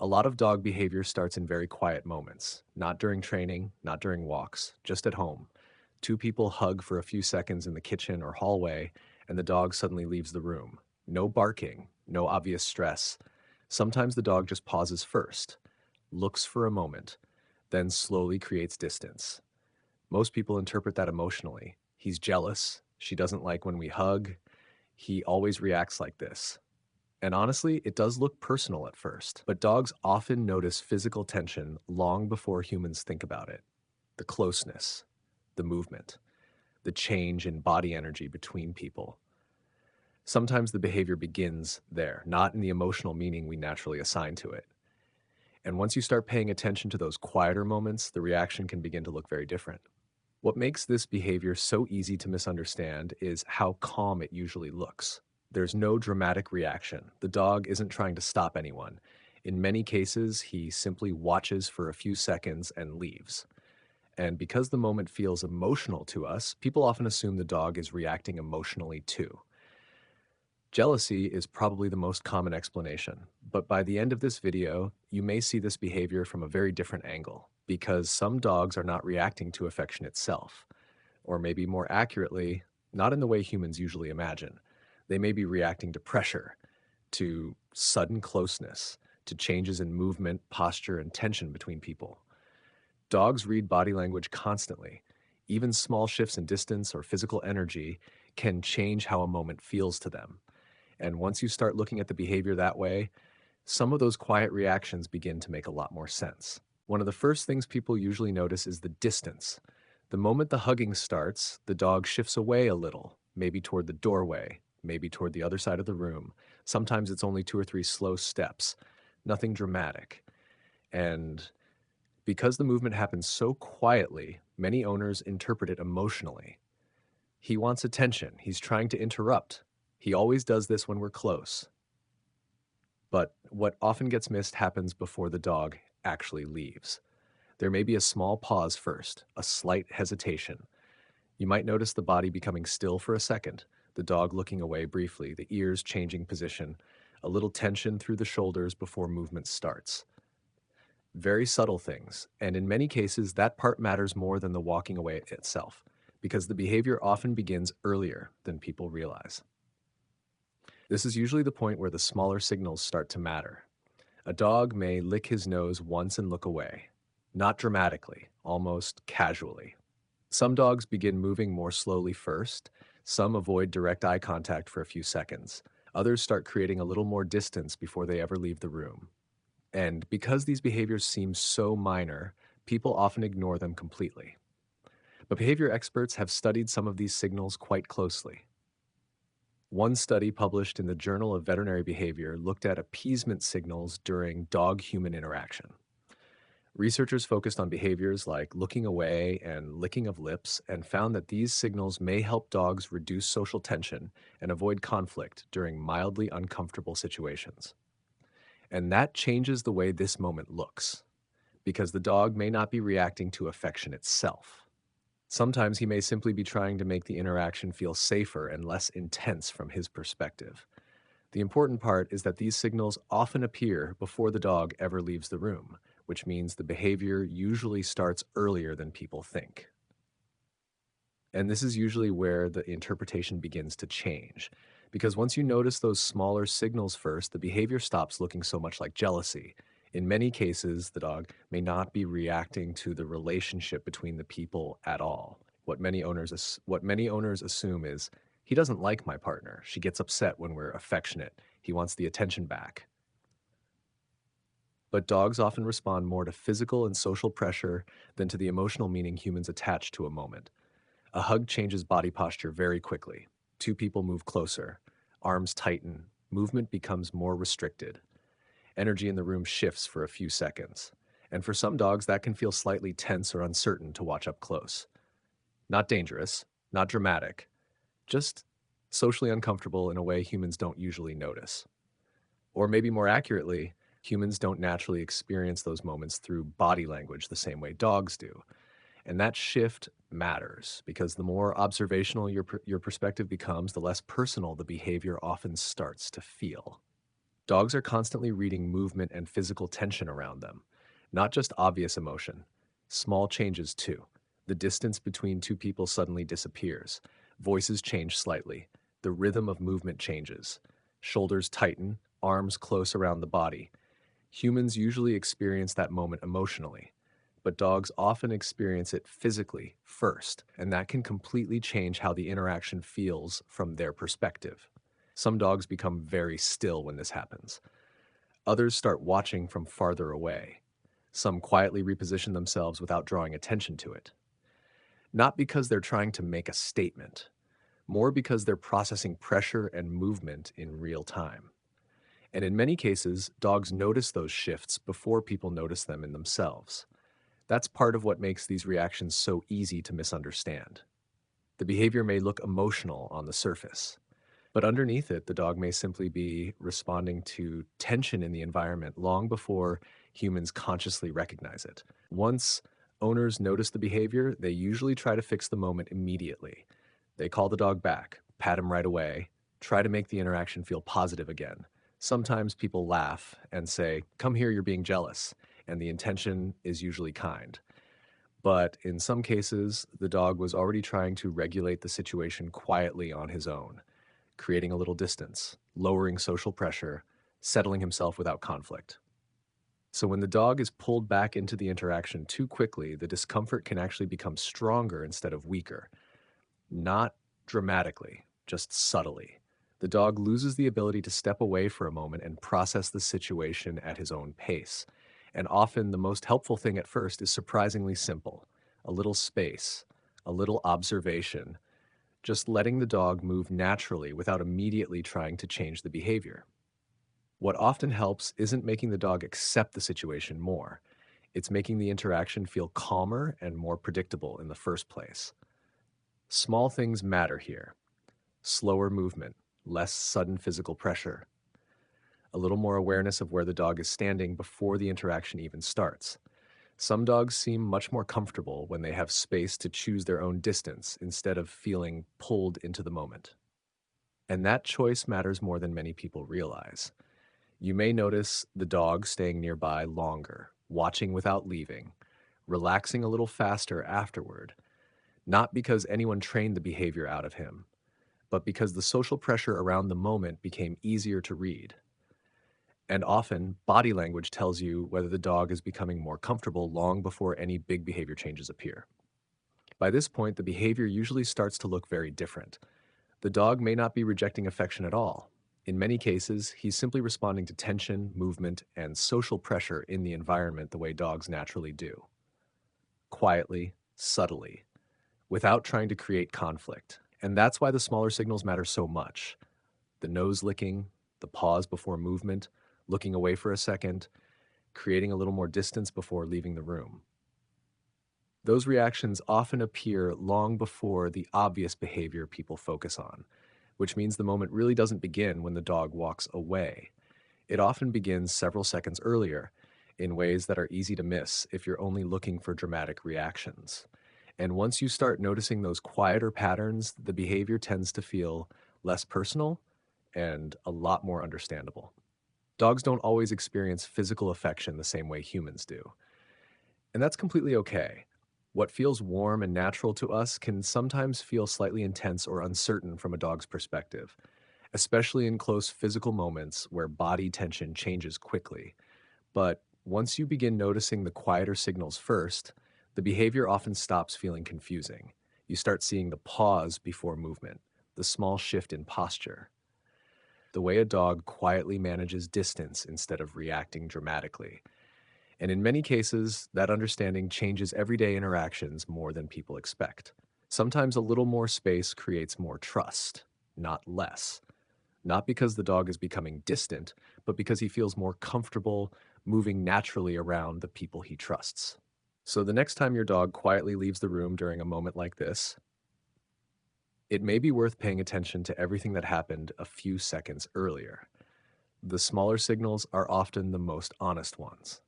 A lot of dog behavior starts in very quiet moments, not during training, not during walks, just at home. Two people hug for a few seconds in the kitchen or hallway, and the dog suddenly leaves the room. No barking, no obvious stress. Sometimes the dog just pauses first, looks for a moment, then slowly creates distance. Most people interpret that emotionally. He's jealous, she doesn't like when we hug, he always reacts like this. And honestly, it does look personal at first, but dogs often notice physical tension long before humans think about it. The closeness, the movement, the change in body energy between people. Sometimes the behavior begins there, not in the emotional meaning we naturally assign to it. And once you start paying attention to those quieter moments, the reaction can begin to look very different. What makes this behavior so easy to misunderstand is how calm it usually looks. There's no dramatic reaction. The dog isn't trying to stop anyone. In many cases, he simply watches for a few seconds and leaves. And because the moment feels emotional to us, people often assume the dog is reacting emotionally too. Jealousy is probably the most common explanation, but by the end of this video, you may see this behavior from a very different angle, because some dogs are not reacting to affection itself, or maybe more accurately, not in the way humans usually imagine. They may be reacting to pressure, to sudden closeness, to changes in movement, posture, and tension between people. Dogs read body language constantly. Even small shifts in distance or physical energy can change how a moment feels to them. And once you start looking at the behavior that way, some of those quiet reactions begin to make a lot more sense. One of the first things people usually notice is the distance. The moment the hugging starts, the dog shifts away a little, maybe toward the doorway, maybe toward the other side of the room. Sometimes it's only two or three slow steps, nothing dramatic. And because the movement happens so quietly, many owners interpret it emotionally. He wants attention. He's trying to interrupt. He always does this when we're close. But what often gets missed happens before the dog actually leaves. There may be a small pause first, a slight hesitation. You might notice the body becoming still for a second, the dog looking away briefly, the ears changing position, a little tension through the shoulders before movement starts. Very subtle things, and in many cases, that part matters more than the walking away itself, because the behavior often begins earlier than people realize. This is usually the point where the smaller signals start to matter. A dog may lick his nose once and look away, not dramatically, almost casually. Some dogs begin moving more slowly first. Some avoid direct eye contact for a few seconds. Others start creating a little more distance before they ever leave the room. And because these behaviors seem so minor, people often ignore them completely. But behavior experts have studied some of these signals quite closely. One study published in the Journal of Veterinary Behavior looked at appeasement signals during dog-human interaction. Researchers focused on behaviors like looking away and licking of lips and found that these signals may help dogs reduce social tension and avoid conflict during mildly uncomfortable situations. And that changes the way this moment looks, because the dog may not be reacting to affection itself. Sometimes he may simply be trying to make the interaction feel safer and less intense from his perspective. The important part is that these signals often appear before the dog ever leaves the room, which means the behavior usually starts earlier than people think. And this is usually where the interpretation begins to change. Because once you notice those smaller signals first, the behavior stops looking so much like jealousy. In many cases, the dog may not be reacting to the relationship between the people at all. What many owners assume is, he doesn't like my partner. She gets upset when we're affectionate. He wants the attention back. But dogs often respond more to physical and social pressure than to the emotional meaning humans attach to a moment. A hug changes body posture very quickly. Two people move closer. Arms tighten. Movement becomes more restricted. Energy in the room shifts for a few seconds. And for some dogs, that can feel slightly tense or uncertain to watch up close. Not dangerous, not dramatic, just socially uncomfortable in a way humans don't usually notice. Or maybe more accurately, humans don't naturally experience those moments through body language the same way dogs do. And that shift matters because the more observational your perspective becomes, the less personal the behavior often starts to feel. Dogs are constantly reading movement and physical tension around them, not just obvious emotion. Small changes, too. The distance between two people suddenly disappears. Voices change slightly. The rhythm of movement changes. Shoulders tighten, arms close around the body. Humans usually experience that moment emotionally, but dogs often experience it physically first, and that can completely change how the interaction feels from their perspective. Some dogs become very still when this happens. Others start watching from farther away. Some quietly reposition themselves without drawing attention to it. Not because they're trying to make a statement, more because they're processing pressure and movement in real time. And in many cases, dogs notice those shifts before people notice them in themselves. That's part of what makes these reactions so easy to misunderstand. The behavior may look emotional on the surface, but underneath it, the dog may simply be responding to tension in the environment long before humans consciously recognize it. Once owners notice the behavior, they usually try to fix the moment immediately. They call the dog back, pat him right away, try to make the interaction feel positive again. Sometimes people laugh and say, "Come here, you're being jealous," and the intention is usually kind. But in some cases, the dog was already trying to regulate the situation quietly on his own, creating a little distance, lowering social pressure, settling himself without conflict. So when the dog is pulled back into the interaction too quickly, the discomfort can actually become stronger instead of weaker. Not dramatically, just subtly. The dog loses the ability to step away for a moment and process the situation at his own pace. And often the most helpful thing at first is surprisingly simple: a little space, a little observation, just letting the dog move naturally without immediately trying to change the behavior. What often helps isn't making the dog accept the situation more, it's making the interaction feel calmer and more predictable in the first place. Small things matter here: slower movement, less sudden physical pressure, a little more awareness of where the dog is standing before the interaction even starts. Some dogs seem much more comfortable when they have space to choose their own distance instead of feeling pulled into the moment. And that choice matters more than many people realize. You may notice the dog staying nearby longer, watching without leaving, relaxing a little faster afterward, not because anyone trained the behavior out of him, but because the social pressure around the moment became easier to read. And often, body language tells you whether the dog is becoming more comfortable long before any big behavior changes appear. By this point, the behavior usually starts to look very different. The dog may not be rejecting affection at all. In many cases, he's simply responding to tension, movement, and social pressure in the environment the way dogs naturally do. Quietly, subtly, without trying to create conflict. And that's why the smaller signals matter so much. The nose licking, the pause before movement, looking away for a second, creating a little more distance before leaving the room. Those reactions often appear long before the obvious behavior people focus on, which means the moment really doesn't begin when the dog walks away. It often begins several seconds earlier, in ways that are easy to miss if you're only looking for dramatic reactions. And once you start noticing those quieter patterns, the behavior tends to feel less personal and a lot more understandable. Dogs don't always experience physical affection the same way humans do, and that's completely okay. What feels warm and natural to us can sometimes feel slightly intense or uncertain from a dog's perspective, especially in close physical moments where body tension changes quickly. But once you begin noticing the quieter signals first, the behavior often stops feeling confusing. You start seeing the pause before movement, the small shift in posture, the way a dog quietly manages distance instead of reacting dramatically. And in many cases, that understanding changes everyday interactions more than people expect. Sometimes a little more space creates more trust, not less. Not because the dog is becoming distant, but because he feels more comfortable moving naturally around the people he trusts. So the next time your dog quietly leaves the room during a moment like this, it may be worth paying attention to everything that happened a few seconds earlier. The smaller signals are often the most honest ones.